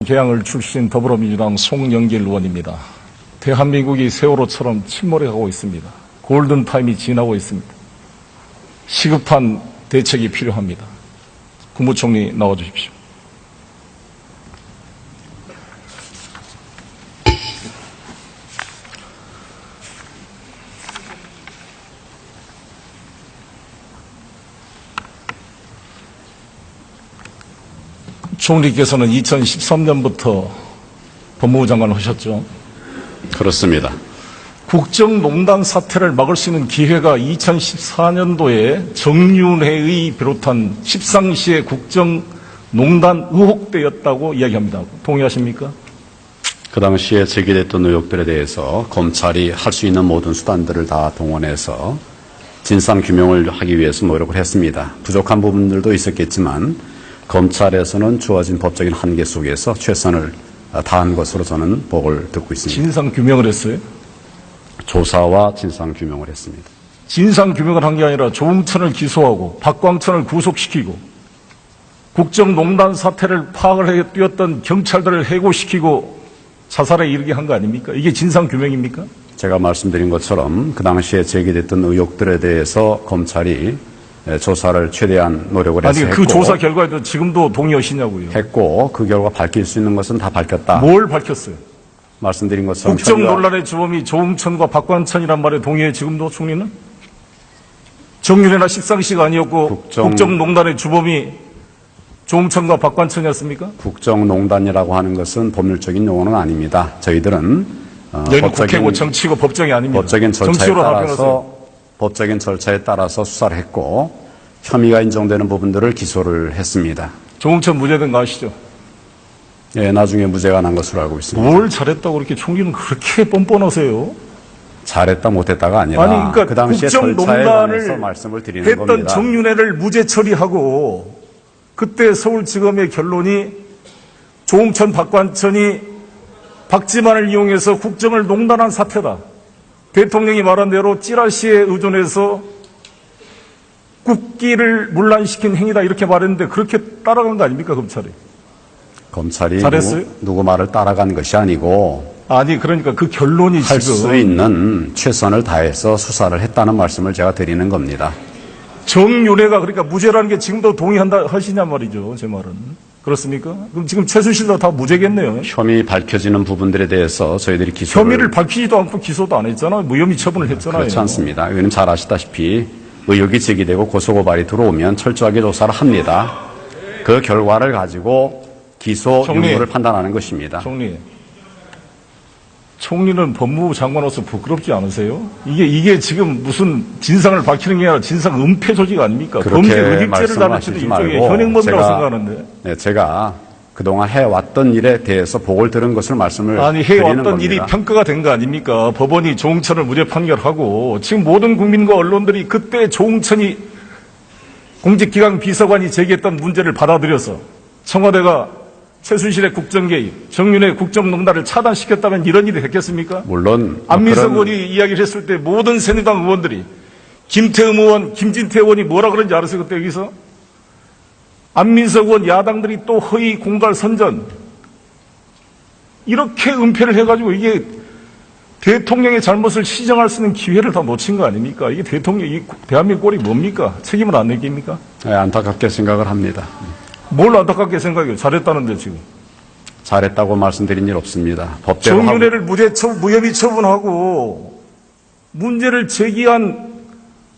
개항을 출신 더불어민주당 송영길 의원입니다. 대한민국이 세월호처럼 침몰해가고 있습니다. 골든타임이 지나고 있습니다. 시급한 대책이 필요합니다. 국무총리 나와주십시오. 총리께서는 2013년부터 법무부 장관을 하셨죠. 그렇습니다. 국정농단 사태를 막을 수 있는 기회가 2014년도에 정윤회의 비롯한 십상시의 국정농단 의혹 때였다고 이야기합니다. 동의하십니까? 그 당시에 제기됐던 의혹들에 대해서 검찰이 할 수 있는 모든 수단들을 다 동원해서 진상규명을 하기 위해서 노력을 했습니다. 부족한 부분들도 있었겠지만 검찰에서는 주어진 법적인 한계 속에서 최선을 다한 것으로 저는 보고를 듣고 있습니다. 진상규명을 했어요? 조사와 진상규명을 했습니다. 진상규명을 한 게 아니라 조응천을 기소하고 박광천을 구속시키고 국정농단 사태를 파악을 해 뛰었던 경찰들을 해고시키고 자살에 이르게 한 거 아닙니까? 이게 진상규명입니까? 제가 말씀드린 것처럼 그 당시에 제기됐던 의혹들에 대해서 검찰이 조사를 최대한 노력을 해서 아니, 그 조사 결과에도 지금도 동의하시냐고요. 했고 그 결과 밝힐 수 있는 것은 다 밝혔다. 뭘 밝혔어요? 말씀드린 것처럼 국정 논란의 주범이 조응천과 박광천이란 말에 동의해 지금도 총리는? 정윤회나 십상시가 아니었고 국정농단의 주범이 조응천과 박광천이었습니까? 국정농단이라고 하는 것은 법률적인 용어는 아닙니다. 저희들은 여기는 국회고 정치고 법정이 아닙니다. 법적인 절차에 따라서 수사를 했고 혐의가 인정되는 부분들을 기소를 했습니다. 조응천 무죄된 거 아시죠? 예, 나중에 무죄가 난 것으로 알고 있습니다. 뭘 잘했다고 그렇게 총리는 그렇게 뻔뻔하세요? 잘했다 못했다가 아니라 아니, 그러니까 그 당시에 절차에 관해서 말씀을 드리는 했던 겁니다. 정윤회를 무죄 처리하고 그때 서울지검의 결론이 조응천, 박광천이 박지만을 이용해서 국정을 농단한 사태다. 대통령이 말한 대로 찌라시에 의존해서 국기를 문란시킨 행위다 이렇게 말했는데 그렇게 따라간 거 아닙니까 검찰이? 검찰이 잘했어요? 누구 말을 따라간 것이 아니고 아니 그러니까 그 결론이 할 지금 수 있는 최선을 다해서 수사를 했다는 말씀을 제가 드리는 겁니다. 정윤회가 그러니까 무죄라는 게 지금도 동의한다 하시냐 말이죠. 제 말은. 그렇습니까? 그럼 지금 최순실도 다 무죄겠네요. 혐의 밝혀지는 부분들에 대해서 저희들이 혐의를 밝히지도 않고 기소도 안 했잖아요. 무혐의 처분을 했잖아요. 그렇지 않습니다. 의원님 잘 아시다시피 의혹이 제기되고 고소고발이 들어오면 철저하게 조사를 합니다. 그 결과를 가지고 기소 유무를 판단하는 것입니다. 총리는 법무부 장관으로서 부끄럽지 않으세요? 이게 지금 무슨 진상을 밝히는 게 아니라 진상 은폐 조직 아닙니까? 범죄 의혹죄를 다루치는 일종의 현행범이라고 생각하는데. 네, 제가 그동안 해왔던 일에 대해서 보고를 들은 것을 말씀을 아니, 드리는 해왔던 겁니다. 일이 평가가 된 거 아닙니까? 법원이 조응천을 무죄 판결하고 지금 모든 국민과 언론들이 그때 조응천이 공직기강 비서관이 제기했던 문제를 받아들여서 청와대가 최순실의 국정개입, 정윤회 국정농단을 차단시켰다면 이런 일이 됐겠습니까? 물론 안민석 의원이 이야기를 했을 때 모든 새누리당 의원들이 김태흠 의원, 김진태 의원이 뭐라 그런지 알았어요? 그때 여기서? 안민석 의원 야당들이 또 허위 공갈 선전 이렇게 은폐를 해가지고 이게 대통령의 잘못을 시정할 수 있는 기회를 다 놓친 거 아닙니까? 이게 대한민국 꼴이 뭡니까? 책임을 안 느낍니까? 네, 안타깝게 생각을 합니다. 뭘 안타깝게 생각해요? 잘했다는데 지금. 잘했다고 말씀드린 일 없습니다. 법대로 정윤회를 무혐의 처분하고 문제를 제기한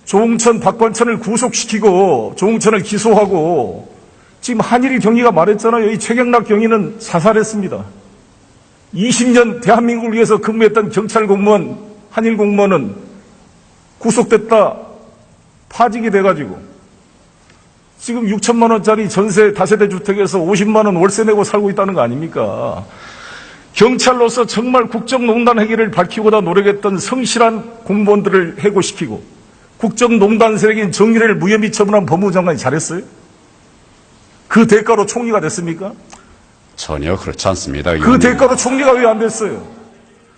조응천, 박광천을 구속시키고 조응천을 기소하고 지금 한일 경위가 말했잖아요. 이 최경락 경위는 자살했습니다. 20년 대한민국을 위해서 근무했던 경찰 공무원, 한일 공무원은 구속됐다 파직이 돼가지고 지금 6천만 원짜리 전세 다세대 주택에서 50만 원 월세 내고 살고 있다는 거 아닙니까? 경찰로서 정말 국정농단 행위를 밝히고자 노력했던 성실한 공무원들을 해고시키고 국정농단 세력인 정윤회를 무혐의 처분한 법무부 장관이 잘했어요? 그 대가로 총리가 됐습니까? 전혀 그렇지 않습니다. 그 의원님. 대가로 총리가 왜 안 됐어요?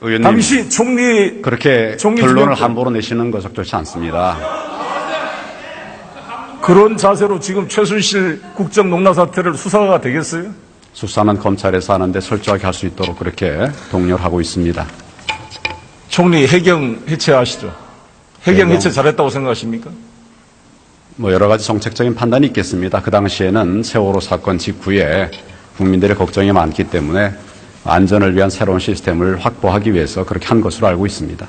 의원님, 당시 총리 그렇게 결론을 함부로 내시는 것 적절치 않습니다. 그런 자세로 지금 최순실 국정농단 사태를 수사가 되겠어요? 수사는 검찰에서 하는데 철저하게 할 수 있도록 그렇게 독려를 하고 있습니다. 총리 해경 해체하시죠. 해경 해체 잘했다고 생각하십니까? 뭐 여러 가지 정책적인 판단이 있겠습니다. 그 당시에는 세월호 사건 직후에 국민들의 걱정이 많기 때문에 안전을 위한 새로운 시스템을 확보하기 위해서 그렇게 한 것으로 알고 있습니다.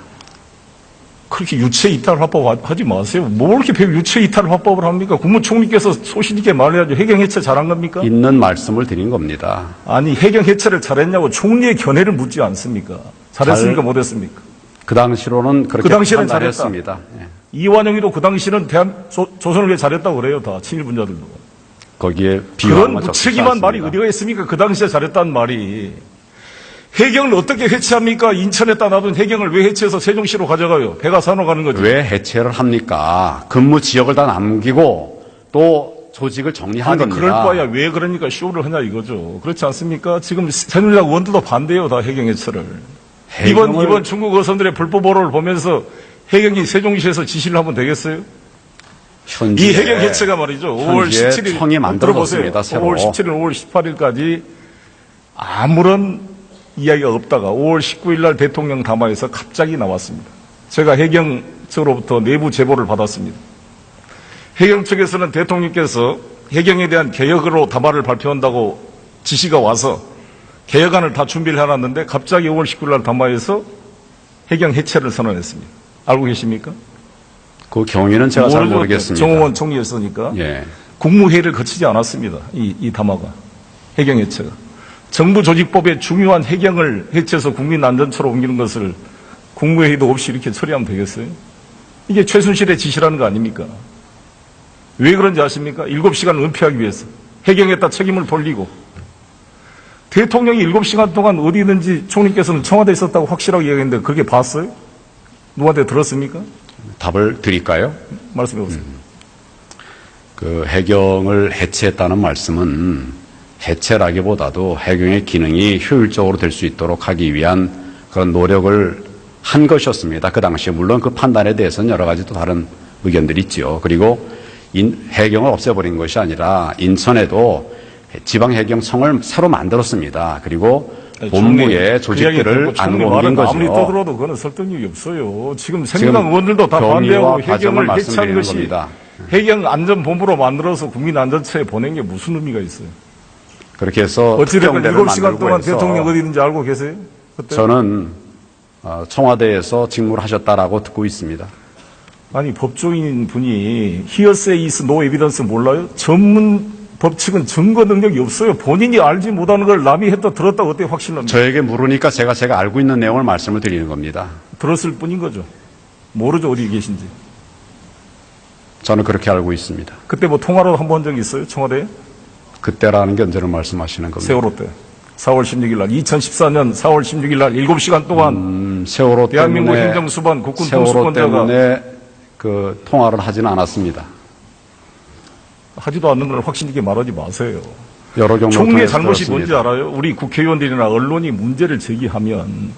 그렇게 유체 이탈 화법 하지 마세요. 뭐 이렇게 유체 이탈 화법을 합니까? 국무총리께서 소신 있게 말해야죠. 해경 해체 잘한 겁니까? 있는 말씀을 드린 겁니다. 아니 해경 해체를 잘했냐고 총리의 견해를 묻지 않습니까? 잘했습니까? 못했습니까? 그 당시로는 그렇게 그 당시에는 판단했습니다. 예. 이완영이도 그 당시는 조선을 위해 잘했다고 그래요. 다 친일분자들도. 거기에 그런 비유가 무책임한 말이 어디가 있습니까? 그 당시에 잘했다는 말이. 해경을 어떻게 해체합니까? 인천에다 놔둔 해경을 왜 해체해서 세종시로 가져가요? 배가 산으로 가는 거죠. 왜 해체를 합니까? 근무 지역을 다 남기고 또 조직을 정리한 아니, 겁니다. 그럴 바야 왜 그러니까 쇼를 하냐 이거죠. 그렇지 않습니까? 지금 새누리당 의원들도 반대해요. 다 해경 해체를. 이번 중국 어선들의 불법 보로를 보면서 해경이 세종시에서 지시를 하면 되겠어요? 이 해경 해체가 말이죠. 5월 17일 청이 만들어졌습니다. 들어보세요. 5월 17일, 5월 18일까지 아무런 이야기가 없다가 5월 19일 날 대통령 담화에서 갑자기 나왔습니다. 제가 해경 측으로부터 내부 제보를 받았습니다. 해경 측에서는 대통령께서 해경에 대한 개혁으로 담화를 발표한다고 지시가 와서 개혁안을 다 준비를 해놨는데 갑자기 5월 19일 날 담화에서 해경 해체를 선언했습니다. 알고 계십니까? 그 경위는 제가 잘 모르겠습니다. 정홍원 총리였으니까. 예. 국무회의를 거치지 않았습니다. 이 담화가. 해경 해체가. 정부 조직법의 중요한 해경을 해체해서 국민 안전처로 옮기는 것을 국무회의도 없이 이렇게 처리하면 되겠어요? 이게 최순실의 지시라는 거 아닙니까? 왜 그런지 아십니까? 7시간을 은폐하기 위해서. 해경에다 책임을 돌리고. 대통령이 7시간 동안 어디 있는지 총리께서는 청와대에 있었다고 확실하게 얘기했는데 그게 봤어요? 누구한테 들었습니까? 답을 드릴까요? 말씀해 보세요. 그 해경을 해체했다는 말씀은 해체라기보다도 해경의 기능이 효율적으로 될 수 있도록 하기 위한 그런 노력을 한 것이었습니다. 그 당시에 물론 그 판단에 대해서는 여러 가지 또 다른 의견들이 있지요. 그리고 해경을 없애버린 것이 아니라 인천에도 지방해경청을 새로 만들었습니다. 그리고 본부의 조직들을 안 옮긴 거죠. 아무리 떠들어도 그거는 설득력이 없어요. 지금 새누리당 의원들도 다 반대하고 해경을 해체한 것이 겁니다. 해경 안전본부로 만들어서 국민안전처에 보낸 게 무슨 의미가 있어요? 그렇게 해서 어찌됐건 특경대를 7시간 만들고 동안 해서 대통령 어디 있는지 알고 계세요? 그때? 저는 청와대에서 직무를 하셨다라고 듣고 있습니다. 아니 법조인 분이 hearsay is no evidence 몰라요? 전문 법칙은 증거 능력이 없어요. 본인이 알지 못하는 걸 남이 했다 들었다 어떻게 확신합니까? 저에게 물으니까 제가 알고 있는 내용을 말씀을 드리는 겁니다. 들었을 뿐인 거죠. 모르죠 어디 계신지. 저는 그렇게 알고 있습니다. 그때 뭐 통화로 한 번 적 있어요? 청와대에? 그때라는 게 언제를 말씀하시는 겁니다. 세월호 때. 4월 16일 날. 2014년 4월 16일 날 7시간 동안 세월호 대한민국 때문에 행정수반 국군 세월호 통수권자가 때문에 그 통화를 하지는 않았습니다. 하지도 않는 걸 확신 있게 말하지 마세요. 여러 경로 총리의 통해서 잘못이 들었습니다. 뭔지 알아요? 우리 국회의원들이나 언론이 문제를 제기하면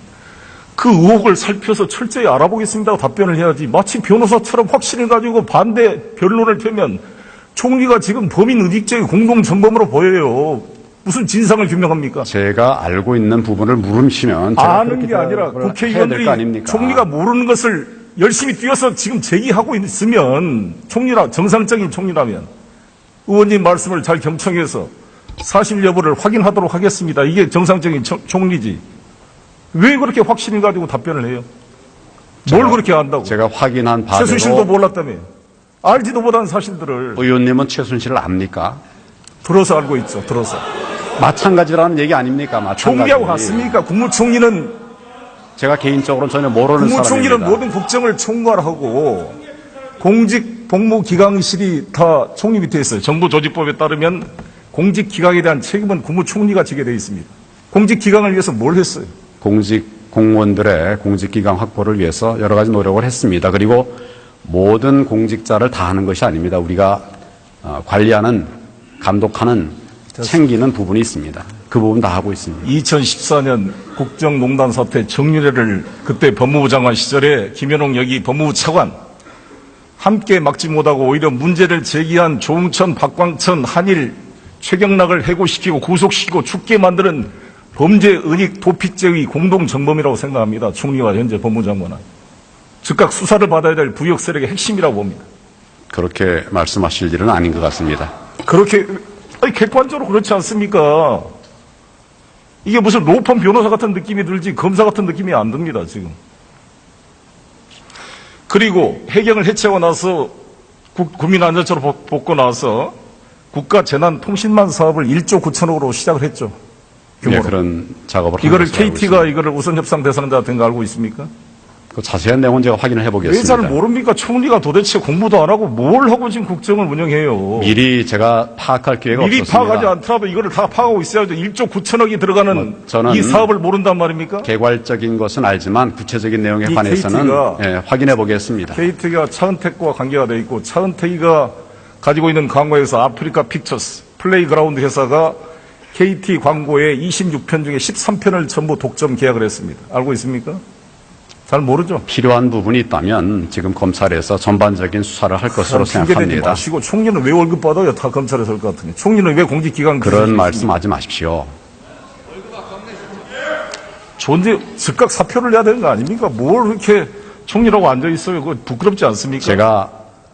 그 의혹을 살펴서 철저히 알아보겠습니다 하고 답변을 해야지 마치 변호사처럼 확신을 가지고 반대 변론을 펴면 총리가 지금 범인 의식죄의 공동정범으로 보여요. 무슨 진상을 규명합니까? 제가 알고 있는 부분을 물으시면 제가 아는 게 아니라 해야 될 국회의원들이 거 아닙니까? 총리가 모르는 것을 열심히 뛰어서 지금 제기하고 있으면 정상적인 총리라면 의원님 말씀을 잘 경청해서 사실 여부를 확인하도록 하겠습니다. 이게 정상적인 총리지. 왜 그렇게 확신을 가지고 답변을 해요? 뭘 그렇게 안다고? 제가 확인한 바대로 최순실도 몰랐다며. 알지도 못한 사실들을 의원님은 최순실을 압니까? 들어서 알고 있죠. 들어서. 마찬가지라는 얘기 아닙니까? 마찬가지. 총리하고 같습니까? 국무총리는 제가 개인적으로는 전혀 모르는 국무총리는 사람입니다. 모든 국정을 총괄하고 공직 복무기강실이 다 총리 밑에 있어요. 정부 조직법에 따르면 공직기강에 대한 책임은 국무총리가 지게 되어 있습니다. 공직기강을 위해서 뭘 했어요? 공직 공무원들의 공직기강 확보를 위해서 여러 가지 노력을 했습니다. 그리고 모든 공직자를 다 하는 것이 아닙니다. 우리가 관리하는, 감독하는, 챙기는 부분이 있습니다. 그 부분 다 하고 있습니다. 2014년 국정농단 사태 정유래를 그때 법무부 장관 시절에 김현홍 여기 법무부 차관 함께 막지 못하고 오히려 문제를 제기한 조응천, 박광천, 한일 최경락을 해고시키고 구속시키고 죽게 만드는 범죄 은닉 도피죄의 공동정범이라고 생각합니다. 총리와 현재 법무장관은. 즉각 수사를 받아야 될 부역 세력의 핵심이라고 봅니다. 그렇게 말씀하실 일은 아닌 것 같습니다. 그렇게 객관적으로 그렇지 않습니까? 이게 무슨 로펌 변호사 같은 느낌이 들지 검사 같은 느낌이 안 듭니다, 지금. 그리고 해경을 해체하고 나서 국민안전처로 뽑고 나서 국가재난통신망 사업을 1조 9천억으로 시작을 했죠. 규모로. 예, 그런 작업을 이거를 한 것으로 알고 KT가 있습니다. 이거를 우선 협상 대상자 된 거 알고 있습니까? 그 자세한 내용은 제가 확인을 왜 해보겠습니다. 잘 모릅니까? 총리가 도대체 공부도 안 하고 뭘 하고 지금 국정을 운영해요? 미리 제가 파악할 기회가 미리 없었습니다. 파악하지 않더라도 이거를 다 파악하고 있어야죠. 1조 9천억이 들어가는 저는 이 사업을 모른단 말입니까? 개괄적인 것은 알지만 구체적인 내용에 이 관해서는 KT가 예, 확인해 보겠습니다. KT가 차은택과 관계가 돼 있고 차은택이가 가지고 있는 광고에서 아프리카 픽처스 플레이그라운드 회사가 KT 광고의 26편 중에 13편을 전부 독점 계약을 했습니다. 알고 있습니까? 잘 모르죠. 필요한 부분이 있다면 지금 검찰에서 전반적인 수사를 할 것으로 핑계대지 생각합니다. 마시고 총리는 왜 월급 받아요? 다 검찰에서 할 것 같으니. 총리는 왜 공직기관 그런 말씀하지 마십시오. 존재 즉각 사표를 내야 되는 거 아닙니까? 뭘 그렇게 총리라고 앉아 있어요? 그거 부끄럽지 않습니까? 제가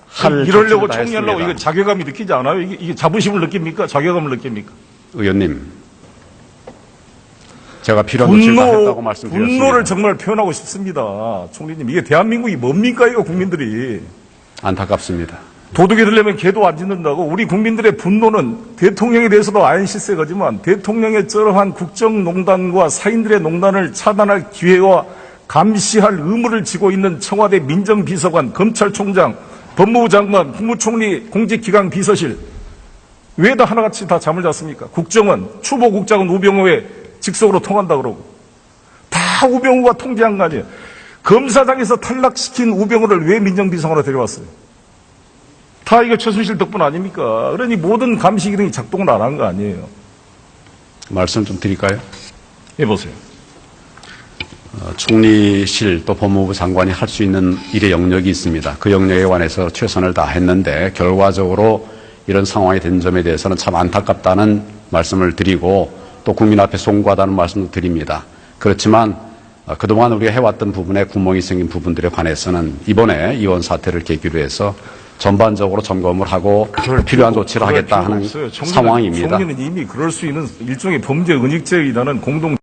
할 이러려고 조치를 다 총리하려고 했습니다. 이거 자괴감이 느끼지 않아요? 이게 자부심을 느낍니까? 자괴감을 느낍니까? 의원님, 제가 필요한 조치를 다 했다고 말씀드렸습니다. 분노를 정말 표현하고 싶습니다. 총리님, 이게 대한민국이 뭡니까, 이거 국민들이. 안타깝습니다. 도둑이 들려면 개도 안 짖는다고. 우리 국민들의 분노는 대통령에 대해서도 아인시세거지만 대통령의 쩌러한 국정농단과 사인들의 농단을 차단할 기회와 감시할 의무를 지고 있는 청와대 민정비서관, 검찰총장, 법무부 장관, 국무총리, 공직기강 비서실 왜 다 하나같이 다 잠을 잤습니까? 국정원, 추보국장은 우병우의 직속으로 통한다 그러고 다 우병우가 통제한 거 아니에요. 검사장에서 탈락시킨 우병우를 왜 민정비서관으로 데려왔어요? 다 이거 최순실 덕분 아닙니까? 그러니 모든 감시 기능이 작동을 안 한 거 아니에요. 말씀 좀 드릴까요? 해보세요. 총리실 또 법무부 장관이 할 수 있는 일의 영역이 있습니다. 그 영역에 관해서 최선을 다했는데 결과적으로 이런 상황이 된 점에 대해서는 참 안타깝다는 말씀을 드리고 또 국민 앞에 송구하다는 말씀도 드립니다. 그렇지만 그동안 우리가 해왔던 부분에 구멍이 생긴 부분들에 관해서는 이번에 이원 사태를 계기로 해서 전반적으로 점검을 하고 필요한 조치를 하겠다 하는 상황입니다. 총리는 이미 그럴 수 있는 일종의 범죄 은닉죄에 일하는 공동